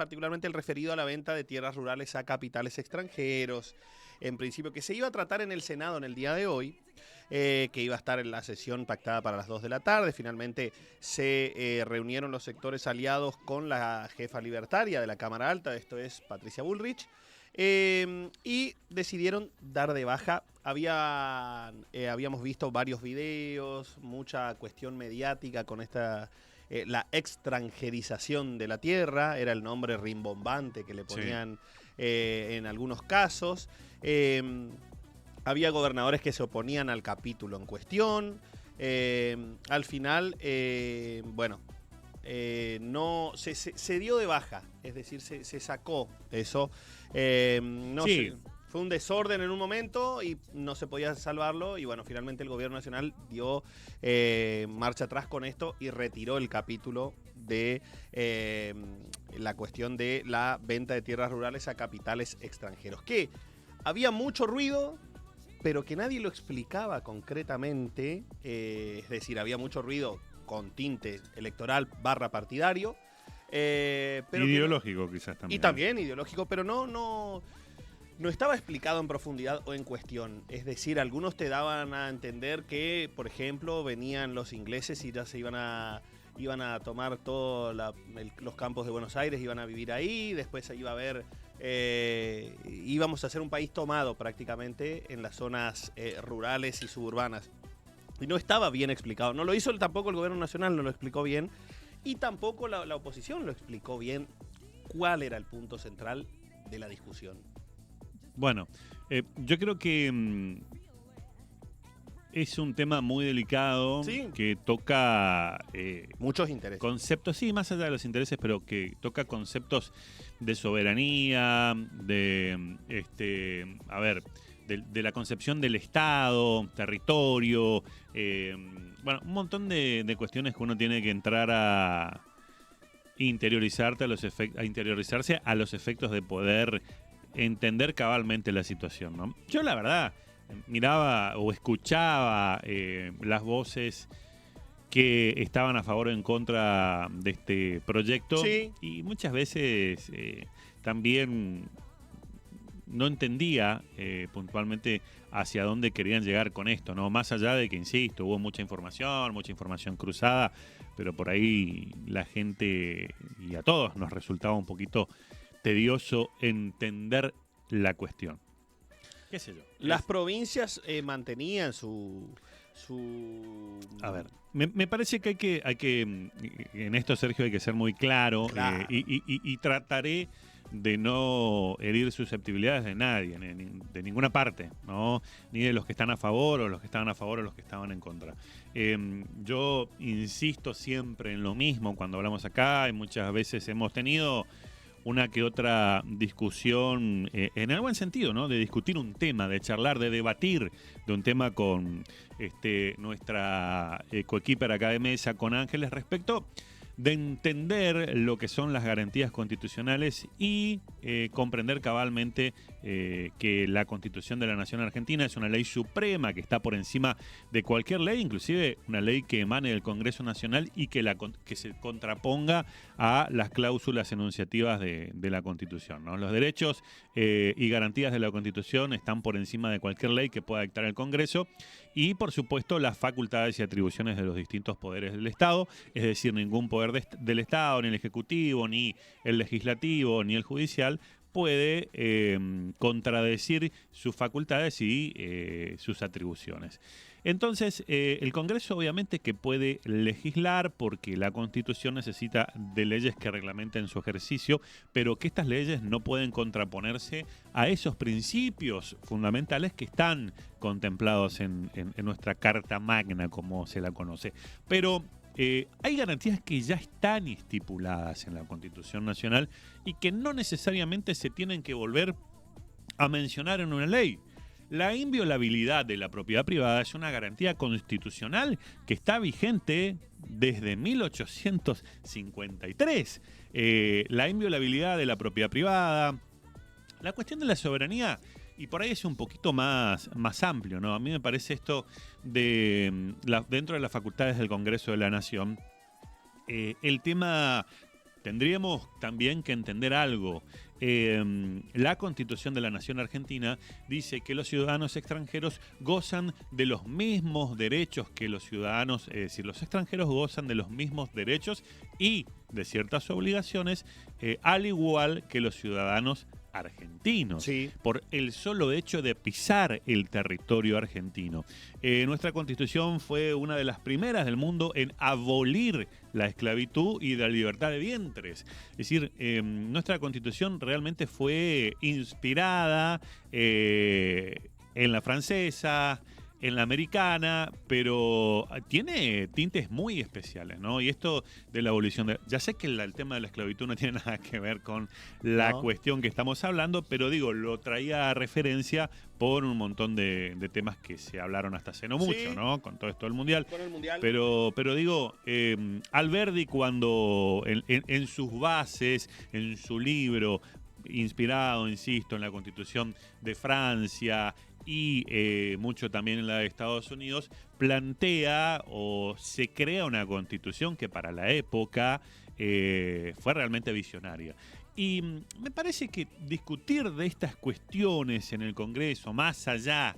particularmente el referido a la venta de tierras rurales a capitales extranjeros, en principio, que se iba a tratar en el Senado en el día de hoy, que iba a estar en la sesión pactada para las 2 de la tarde. Finalmente se reunieron los sectores aliados con la jefa libertaria de la Cámara Alta, esto es Patricia Bullrich, y decidieron dar de baja. Habíamos visto varios videos, mucha cuestión mediática con esta... la extranjerización de la tierra, era el nombre rimbombante que le ponían en algunos casos. Había gobernadores que se oponían al capítulo en cuestión. Al final, no se dio de baja, es decir, se sacó eso. Fue un desorden en un momento y no se podía salvarlo, y bueno, finalmente el gobierno nacional dio marcha atrás con esto y retiró el capítulo de la cuestión de la venta de tierras rurales a capitales extranjeros. Que había mucho ruido, pero que nadie lo explicaba concretamente, es decir, había mucho ruido con tinte electoral / partidario. Pero ideológico quizás también. Y también ideológico, pero no estaba explicado en profundidad o en cuestión. Es decir, algunos te daban a entender que, por ejemplo, venían los ingleses y ya se iban a tomar todos los campos de Buenos Aires, iban a vivir ahí, después iba a haber... íbamos a ser un país tomado prácticamente en las zonas rurales y suburbanas. Y no estaba bien explicado. No lo hizo tampoco el gobierno nacional, no lo explicó bien. Y tampoco la oposición lo explicó bien cuál era el punto central de la discusión. Bueno, yo creo que es un tema muy delicado, sí, que toca muchos intereses. Conceptos, sí, más allá de los intereses, pero que toca conceptos de soberanía, de la concepción del Estado, territorio, un montón de cuestiones que uno tiene que entrar a interiorizarse a los efectos de poder entender cabalmente la situación, ¿no? Yo la verdad miraba o escuchaba las voces que estaban a favor o en contra de este proyecto, sí, y muchas veces también no entendía puntualmente hacia dónde querían llegar con esto, ¿no? Más allá de que, insisto, hubo mucha información cruzada, pero por ahí la gente y a todos nos resultaba un poquito tedioso entender la cuestión. ¿Qué sé yo? Las provincias mantenían su... A ver, me parece que hay que en esto, Sergio, hay que ser muy claro. Y trataré de no herir susceptibilidades de nadie, de ninguna parte, ¿no? Ni de los que están a favor o los que estaban a favor o los que estaban en contra. Yo insisto siempre en lo mismo cuando hablamos acá, y muchas veces hemos tenido una que otra discusión en el buen sentido, ¿no? De discutir un tema, de charlar, de debatir de un tema con nuestra coequiper acá de mesa, con Ángeles, respecto de entender lo que son las garantías constitucionales y comprender cabalmente que la Constitución de la Nación Argentina es una ley suprema que está por encima de cualquier ley, inclusive una ley que emane del Congreso Nacional y que se contraponga a las cláusulas enunciativas de la Constitución, ¿no? Los derechos y garantías de la Constitución están por encima de cualquier ley que pueda dictar el Congreso, y por supuesto las facultades y atribuciones de los distintos poderes del Estado, es decir, ningún poder del Estado, ni el Ejecutivo, ni el Legislativo, ni el Judicial, puede contradecir sus facultades y sus atribuciones. Entonces, el Congreso obviamente que puede legislar, porque la Constitución necesita de leyes que reglamenten su ejercicio, pero que estas leyes no pueden contraponerse a esos principios fundamentales que están contemplados en nuestra Carta Magna, como se la conoce. Pero hay garantías que ya están estipuladas en la Constitución Nacional y que no necesariamente se tienen que volver a mencionar en una ley. La inviolabilidad de la propiedad privada es una garantía constitucional que está vigente desde 1853. La inviolabilidad de la propiedad privada, la cuestión de la soberanía, y por ahí es un poquito más amplio, ¿no? A mí me parece esto dentro de las facultades del Congreso de la Nación, el tema tendríamos también que entender algo. La Constitución de la Nación Argentina dice que los ciudadanos extranjeros gozan de los mismos derechos que los ciudadanos, es decir, los extranjeros gozan de los mismos derechos y de ciertas obligaciones, al igual que los ciudadanos argentinos, Sí. por el solo hecho de pisar el territorio argentino. Nuestra Constitución fue una de las primeras del mundo en abolir la esclavitud y la libertad de vientres. Es decir, nuestra Constitución realmente fue inspirada en la francesa, en la americana, pero tiene tintes muy especiales, ¿no? Y esto de la abolición de... Ya sé que el tema de la esclavitud no tiene nada que ver con la cuestión que estamos hablando, pero digo, lo traía a referencia por un montón de temas que se hablaron hasta hace no mucho, ¿no? Con todo esto del Mundial. Con el Mundial. Pero digo, Alberdi cuando en sus bases, en su libro, inspirado, insisto, en la Constitución de Francia y mucho también en la de Estados Unidos, plantea o se crea una constitución que para la época fue realmente visionaria. Y me parece que discutir de estas cuestiones en el Congreso, más allá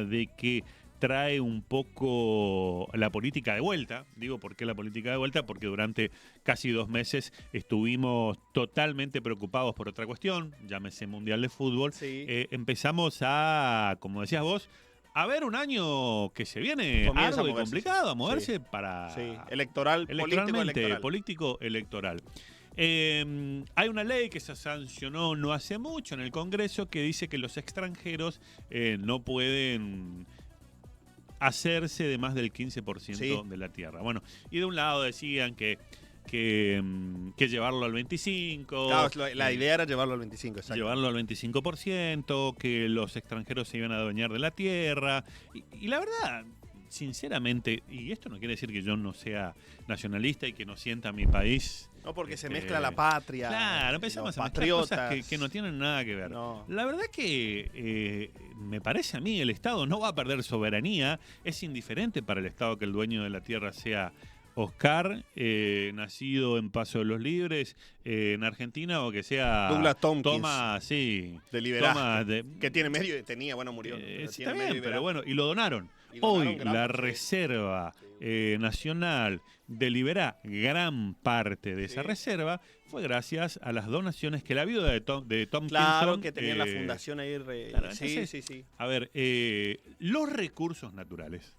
de que trae un poco la política de vuelta. Digo, ¿por qué la política de vuelta? Porque durante casi 2 meses estuvimos totalmente preocupados por otra cuestión, llámese Mundial de Fútbol. Sí. Empezamos a, como decías vos, a ver un año que se viene Comienza arduo y a moverse, complicado, a sí. moverse para... Sí, electoral, político-electoral. Hay una ley que se sancionó no hace mucho en el Congreso que dice que los extranjeros no pueden hacerse de más del 15% de la tierra. Bueno, y de un lado decían que llevarlo al 25%. Claro, la idea era llevarlo al 25%, exacto. Llevarlo al 25%, que los extranjeros se iban a adueñar de la tierra. Y la verdad, sinceramente, y esto no quiere decir que yo no sea nacionalista y que no sienta a mi país... No, porque se mezcla la patria. Claro, empezamos a mezclar cosas que no tienen nada que ver. No. La verdad que me parece a mí el Estado no va a perder soberanía. Es indiferente para el Estado que el dueño de la tierra sea Oscar, nacido en Paso de los Libres, en Argentina, o que sea Douglas Tompkins. De Liberace. Que tiene medio, murió. Está bien, pero bueno, y lo donaron. Hoy la Reserva Nacional de Liberá, gran parte de esa reserva fue gracias a las donaciones que la viuda de Tompkins. Claro, que tenía la fundación ahí. Claro, entonces, sí. A ver, los recursos naturales.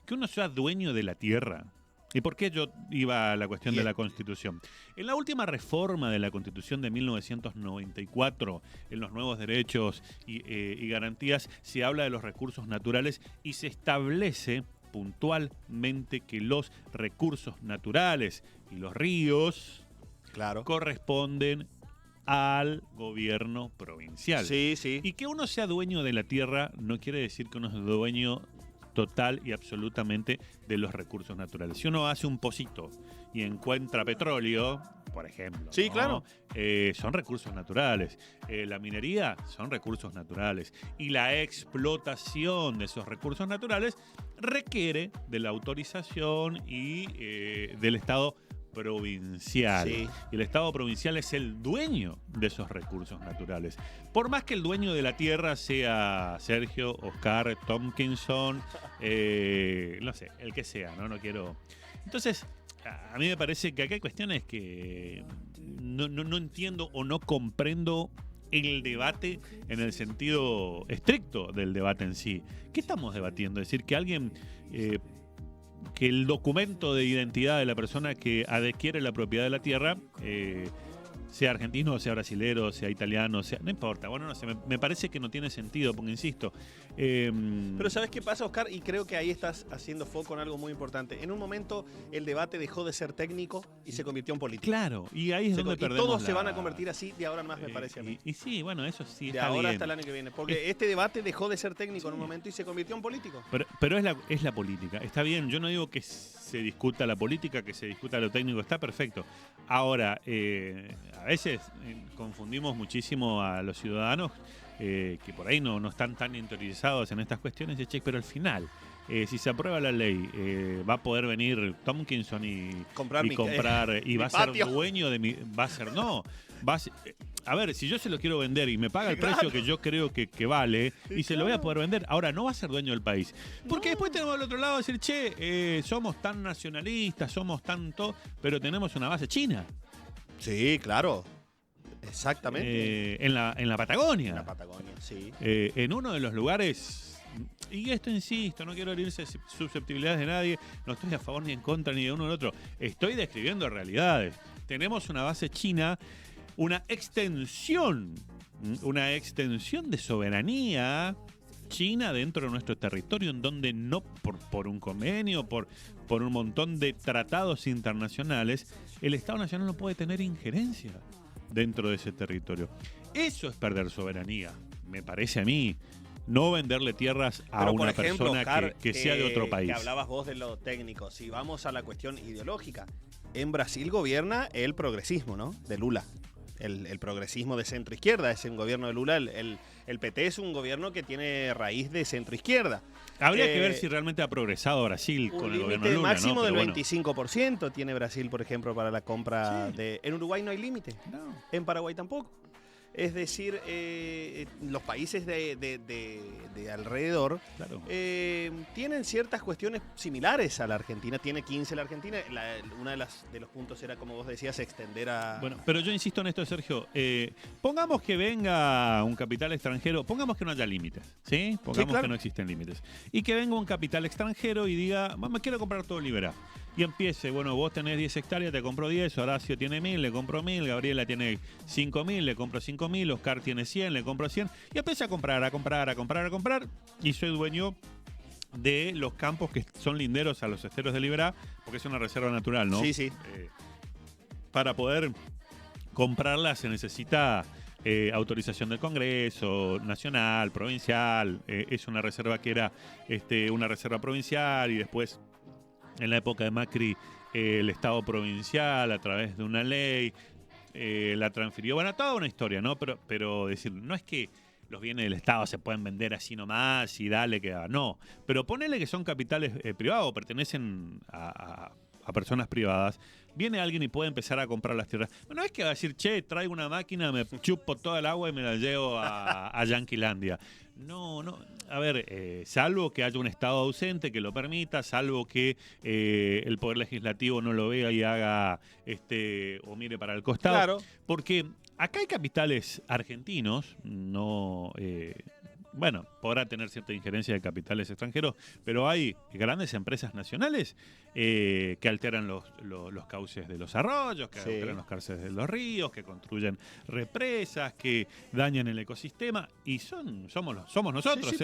Que uno sea dueño de la tierra. ¿Y por qué yo iba a la cuestión de la Constitución? En la última reforma de la Constitución de 1994, en los nuevos derechos y garantías, se habla de los recursos naturales y se establece puntualmente que los recursos naturales y los ríos corresponden al gobierno provincial. Sí, sí. Y que uno sea dueño de la tierra no quiere decir que uno es dueño total y absolutamente de los recursos naturales. Si uno hace un pocito y encuentra petróleo, por ejemplo, sí, claro, son recursos naturales. La minería son recursos naturales. Y la explotación de esos recursos naturales requiere de la autorización y del Estado provincial. Sí. Y el Estado provincial es el dueño de esos recursos naturales. Por más que el dueño de la tierra sea Sergio, Oscar, Tompkinson, no sé, el que sea, no quiero... Entonces, a mí me parece que acá hay cuestiones que no entiendo o no comprendo el debate en el sentido estricto del debate en sí. ¿Qué estamos debatiendo? Es decir, que alguien... que el documento de identidad de la persona que adquiere la propiedad de la tierra sea argentino, sea brasilero, sea italiano, no importa. Bueno, no sé, me parece que no tiene sentido, porque insisto. Pero ¿sabes qué pasa, Oscar? Y creo que ahí estás haciendo foco en algo muy importante. En un momento el debate dejó de ser técnico y se convirtió en político. Claro, y ahí es donde perdemos. Y todos se van a convertir así de ahora en más, me parece a mí. Y sí, bueno, eso sí de está ahora bien. hasta el año que viene. Porque este debate dejó de ser técnico en un momento y se convirtió en político. Pero es la política. Está bien, yo no digo que se discuta la política, que se discuta lo técnico, está perfecto. Ahora, a veces confundimos muchísimo a los ciudadanos que por ahí no están tan interiorizados en estas cuestiones de check, pero al final si se aprueba la ley, va a poder venir Tomkinson y comprar y va a ser dueño de mi... Va a ser, no, va a ser, a ver, si yo se lo quiero vender y me paga el precio que yo creo que vale, y se lo voy a poder vender, ahora no va a ser dueño del país. Porque después tenemos al otro lado decir, che, somos tan nacionalistas, somos tanto, pero tenemos una base china. Sí, claro. Exactamente. En la Patagonia. En la Patagonia, sí. En uno de los lugares, y esto insisto, no quiero herirse susceptibilidades de nadie, no estoy a favor ni en contra ni de uno ni del otro, estoy describiendo realidades. Tenemos una base china, una extensión de soberanía china dentro de nuestro territorio, en donde no por un convenio, por un montón de tratados internacionales, el Estado Nacional no puede tener injerencia dentro de ese territorio. Eso es perder soberanía, me parece a mí. No venderle tierras a una persona Oscar, que sea de otro país. Que hablabas vos de lo técnico. Si vamos a la cuestión ideológica, en Brasil gobierna el progresismo, ¿no? De Lula. El progresismo de centro-izquierda es el gobierno de Lula. El PT es un gobierno que tiene raíz de centro-izquierda. Habría que ver si realmente ha progresado Brasil con el gobierno de Lula. Un límite máximo del bueno. 25% tiene Brasil, por ejemplo, para la compra de... En Uruguay no hay límite. No. En Paraguay tampoco. Es decir, los países de alrededor tienen ciertas cuestiones similares a la Argentina. Tiene 15 la Argentina. Uno de los puntos era, como vos decías, extender a... Bueno, pero yo insisto en esto, Sergio. Pongamos que venga un capital extranjero. Pongamos que no haya límites, ¿sí? Pongamos que no existen límites. Y que venga un capital extranjero y diga, me quiero comprar todo Liberá. Y empiece, bueno, vos tenés 10 hectáreas, te compro 10, Horacio tiene 1000, le compro 1000, Gabriela tiene 5000, le compro 5000, Oscar tiene 100, le compro 100. Y empieza a comprar, y soy dueño de los campos que son linderos a los esteros de Liberá, porque es una reserva natural, ¿no? Sí. Para poder comprarla se necesita autorización del Congreso, nacional, provincial. Es una reserva que era una reserva provincial y después... En la época de Macri, el Estado provincial, a través de una ley, la transfirió. Bueno, toda una historia, ¿no? Pero decir, no es que los bienes del Estado se pueden vender así nomás y dale que haga. No, pero ponele que son capitales privados, pertenecen a personas privadas. Viene alguien y puede empezar a comprar las tierras. No es que va a decir, che, traigo una máquina, me chupo toda el agua y me la llevo a Yanquilandia. No. A ver, salvo que haya un Estado ausente que lo permita, salvo que el Poder Legislativo no lo vea y haga o mire para el costado. Claro. Porque acá hay capitales argentinos, bueno, podrá tener cierta injerencia de capitales extranjeros, pero hay grandes empresas nacionales que alteran los cauces de los arroyos, que alteran los cauces de los ríos, que construyen represas, que dañan el ecosistema, y somos nosotros,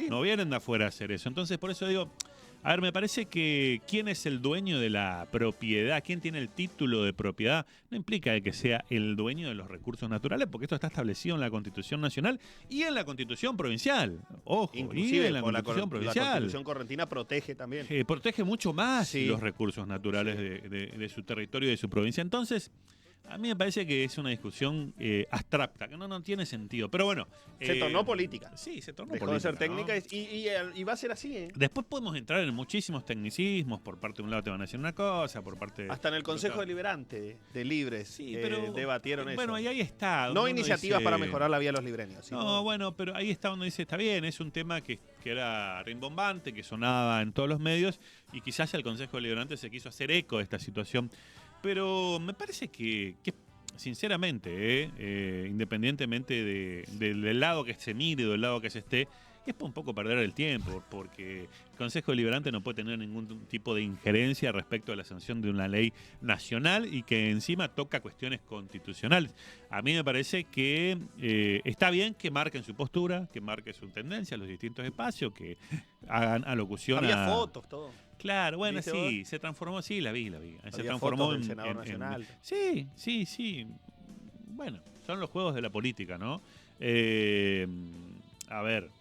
no vienen de afuera a hacer eso. Entonces, por eso digo, a ver, me parece que quién es el dueño de la propiedad, quién tiene el título de propiedad, no implica que sea el dueño de los recursos naturales, porque esto está establecido en la Constitución Nacional y en la Constitución Provincial. Ojo, inclusive y en la Constitución Provincial. La Constitución correntina protege también. Protege mucho más los recursos naturales de su territorio y de su provincia. Entonces, a mí me parece que es una discusión abstracta, que no tiene sentido. Pero bueno. Se tornó política. Sí, se tornó política. Dejó de ser técnica, ¿no? y va a ser así, ¿eh? Después podemos entrar en muchísimos tecnicismos. Por parte de un lado te van a decir una cosa, por parte hasta en el Consejo Deliberante de Libres pero, debatieron eso. Bueno, y ahí está. No iniciativas para mejorar la vida de los libreños. No, bueno, pero ahí está donde dice, está bien, es un tema que era rimbombante, que sonaba en todos los medios, y quizás el Consejo Deliberante se quiso hacer eco de esta situación. Pero me parece que sinceramente, independientemente del lado que se mire o del lado que se esté, es un poco perder el tiempo, porque el Consejo Deliberante no puede tener ningún tipo de injerencia respecto a la sanción de una ley nacional y que encima toca cuestiones constitucionales. A mí me parece que está bien que marquen su postura, que marquen su tendencia en los distintos espacios, que hagan alocución. Había fotos, todo. Claro, bueno, sí, se transformó, sí, la vi. Se transformó en senador nacional. Sí. Bueno, son los juegos de la política, ¿no? A ver,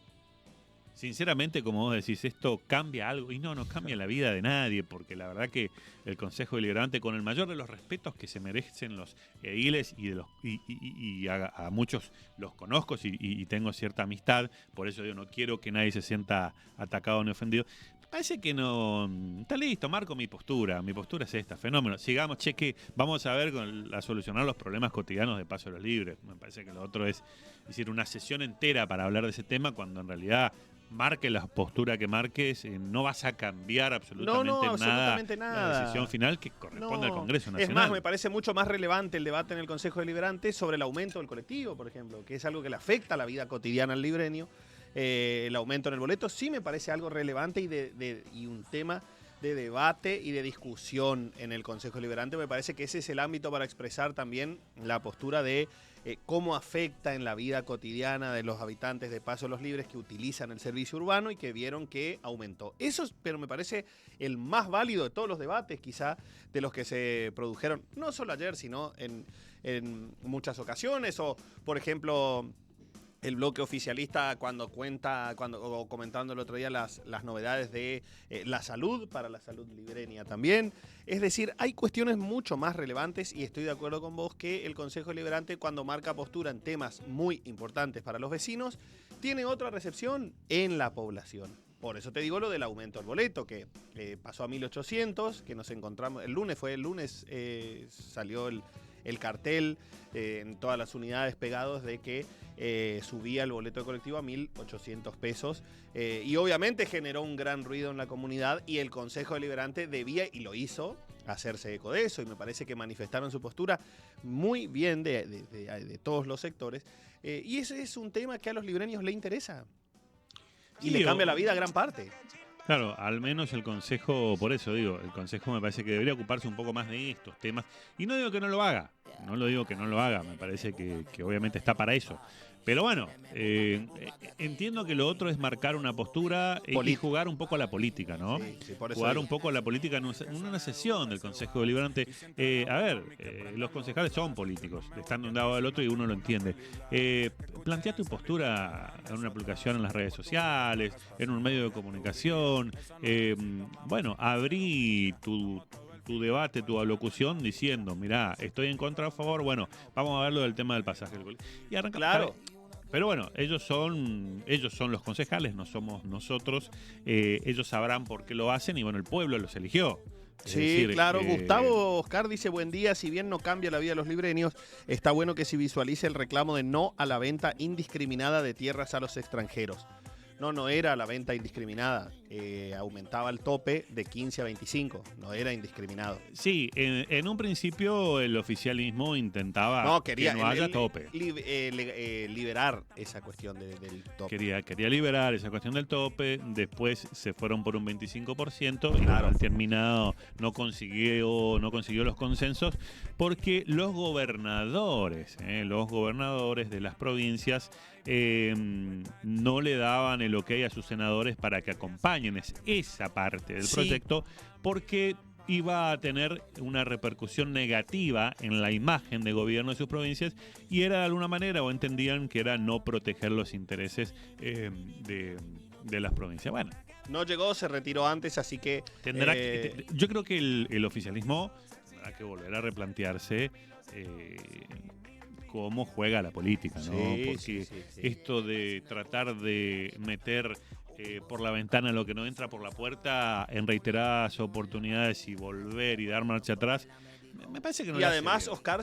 sinceramente, como vos decís, esto cambia algo, y no cambia la vida de nadie, porque la verdad que el Consejo Deliberante, con el mayor de los respetos que se merecen los ediles y a muchos los conozco y tengo cierta amistad, por eso yo no quiero que nadie se sienta atacado ni ofendido, Parece que no. Está listo, marco mi postura. Mi postura es esta, fenómeno. Sigamos, cheque, vamos a ver a solucionar los problemas cotidianos de Paso de los Libres. Me parece que lo otro es decir una sesión entera para hablar de ese tema cuando en realidad marque la postura que marques, no vas a cambiar absolutamente nada. La decisión final que corresponde al Congreso Nacional. Es más, me parece mucho más relevante el debate en el Consejo Deliberante sobre el aumento del colectivo, por ejemplo, que es algo que le afecta a la vida cotidiana al libreño. El aumento en el boleto sí me parece algo relevante y un tema de debate y de discusión en el Consejo Deliberante. Me parece que ese es el ámbito para expresar también la postura de cómo afecta en la vida cotidiana de los habitantes de Paso de los Libres que utilizan el servicio urbano y que vieron que aumentó. Eso, pero me parece el más válido de todos los debates, quizá, de los que se produjeron, no solo ayer, sino en muchas ocasiones, o, por ejemplo, el bloque oficialista o comentando el otro día las novedades de la salud, para la salud libreña también. Es decir, hay cuestiones mucho más relevantes y estoy de acuerdo con vos que el Consejo Deliberante, cuando marca postura en temas muy importantes para los vecinos, tiene otra recepción en la población. Por eso te digo lo del aumento del boleto, que pasó a 1.800, que nos encontramos, el lunes salió el cartel en todas las unidades pegados de que subía el boleto de colectivo a 1.800 pesos y obviamente generó un gran ruido en la comunidad y el Consejo Deliberante debía, y lo hizo, hacerse eco de eso, y me parece que manifestaron su postura muy bien de todos los sectores, y ese es un tema que a los libreños le interesa y le cambia la vida a gran parte. Claro, al menos el Consejo, por eso digo, el Consejo me parece que debería ocuparse un poco más de estos temas. Y no digo que no lo haga, me parece que obviamente está para eso. Pero bueno, entiendo que lo otro es marcar una postura y jugar un poco a la política, ¿no? Sí, por eso jugar un poco a la política en una sesión del Consejo Deliberante. Los concejales son políticos, están de un lado del otro y uno lo entiende. Plantea tu postura en una publicación en las redes sociales, en un medio de comunicación. Abrí tu debate, tu alocución diciendo, mirá, estoy en contra o a favor, bueno, vamos a ver lo del tema del pasaje. Y arranca. Claro. Pero bueno, ellos son los concejales, no somos nosotros. Ellos sabrán por qué lo hacen y bueno, el pueblo los eligió. Sí, claro. Gustavo Oscar dice, buen día, si bien no cambia la vida de los libreños, está bueno que se visualice el reclamo de no a la venta indiscriminada de tierras a los extranjeros. No era la venta indiscriminada, aumentaba el tope de 15 a 25, no era indiscriminado. Sí, en un principio el oficialismo intentaba que no haya tope. Liberar esa cuestión del tope. Quería liberar esa cuestión del tope, después se fueron por un 25% y al terminado no consiguió los consensos porque los gobernadores de las provincias no le daban el ok a sus senadores para que acompañen esa parte del proyecto porque iba a tener una repercusión negativa en la imagen de gobierno de sus provincias y era de alguna manera, o entendían que era no proteger los intereses de las provincias. Bueno. No llegó, se retiró antes, así que... yo creo que el oficialismo tendrá que volver a replantearse cómo juega la política, ¿no? Porque esto de tratar de meter por la ventana lo que no entra por la puerta en reiteradas oportunidades y volver y dar marcha atrás, me parece que no. Y además, Oscar,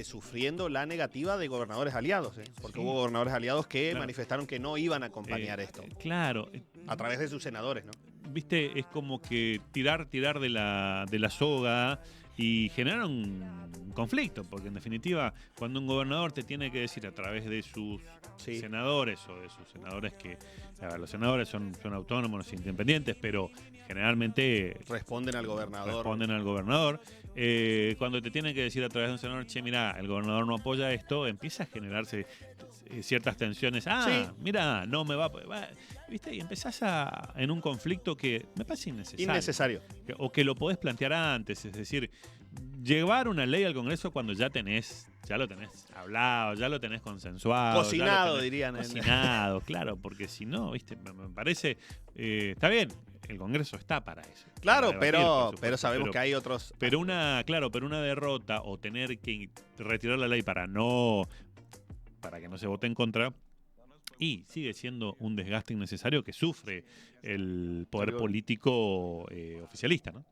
sufriendo la negativa de gobernadores aliados, porque hubo gobernadores aliados que manifestaron que no iban a acompañar esto. Claro. A través de sus senadores, ¿no? Viste, es como que tirar de la soga y generar un conflicto, porque en definitiva, cuando un gobernador te tiene que decir a través de sus senadores o de sus senadores que, los senadores son autónomos, independientes, pero generalmente responden al gobernador. Cuando te tienen que decir a través de un senador, che, mira, el gobernador no apoya esto, empieza a generarse ciertas tensiones. Mira, no me va a... ¿Viste? Y empezás en un conflicto que me parece innecesario. O que lo podés plantear antes, es decir, llevar una ley al Congreso cuando ya lo tenés hablado, ya lo tenés consensuado. Cocinado, dirían. Cocinado, claro, porque si no, ¿viste? Me parece... está bien, el Congreso está para eso. Claro, debatir, pero sabemos que hay otros... Pero una derrota o tener que retirar la ley para que no se vote en contra, Y sigue siendo un desgaste innecesario que sufre el poder político oficialista, ¿no?